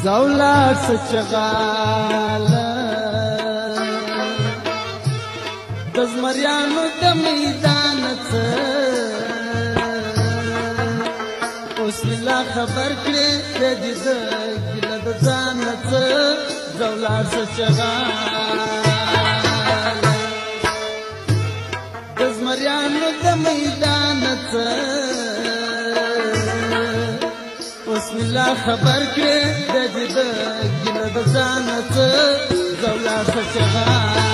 زولار سچغاله دزمریانو د میدان څه اوس لا خبر کړې د دې د ګل د ځان څه زولار سچغاله دزمریانو د میدان څه لا خبر کړې د دې د ګل د ځان څه زولار سچغاله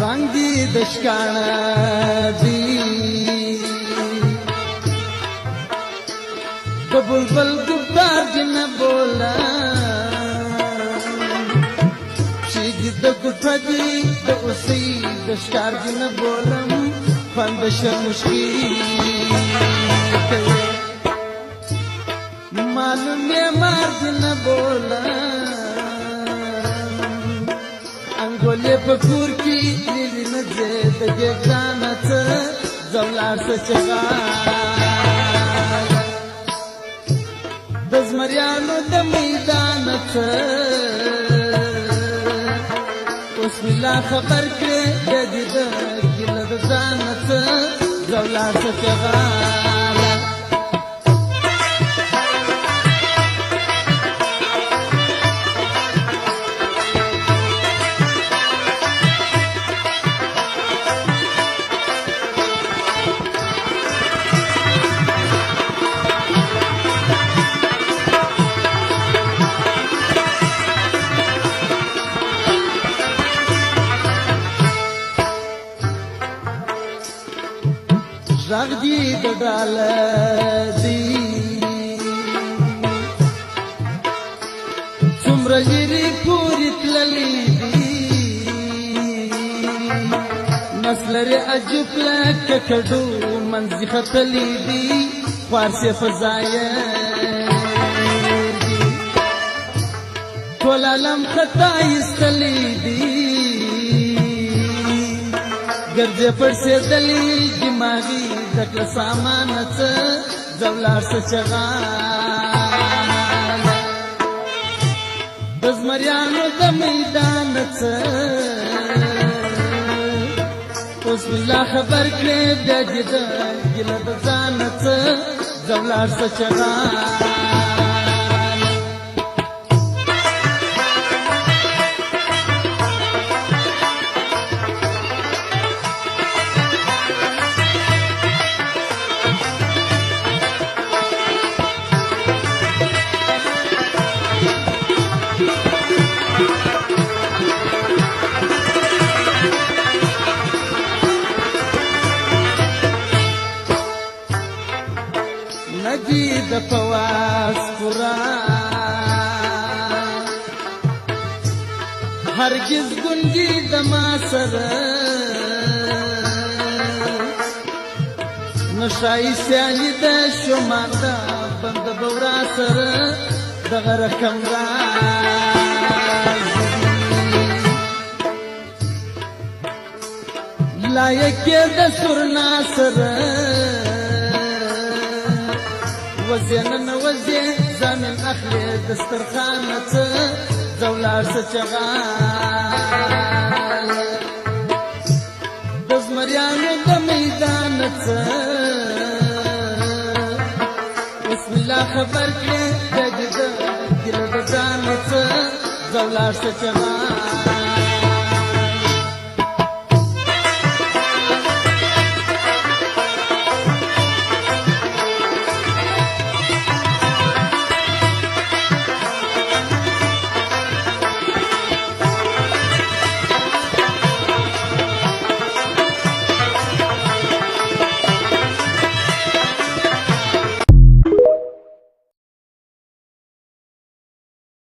رنگ دی دشکانا دی تو بلبل گفتار جن بولا شیدی دا گتا دی دا اسی دشکار جن بولم فندش مشکی معلوم یہ مار جن بولا انگولی پکور کی لیلی نزے دگے گانا څه زولار سچغاله دزمریانو د میدان څه اوس لا خبر کړې د دې د ګل د ځان څه زولار سچغاله رغ دی د ډاله دی څومره لرې پورې تللی دي نسلرې عجب لکه کډو منځې ختلی دي فارسي فضایع دي ټول عالم خطا ایستلی دي ګرځې پړسېدلي دماغي دکړه سامان څه زولار سچغاله دزمریانو د میدان څه اوس لا خبر کړې د دې د ګل د ځان څه زولار سچغاله ندی د پواس پورا هرگز ګونګي د ما سره نشای سیالي د شمار د بند بورا سره دغه رقم راځي لایق د سرنا سره وزنن وزي زمن اخلي دسترخان څه زولار سچغاله دزمریانو د میدان څه بسم الله خبر کړې د دې د ګل د ځان څه زولار سچغاله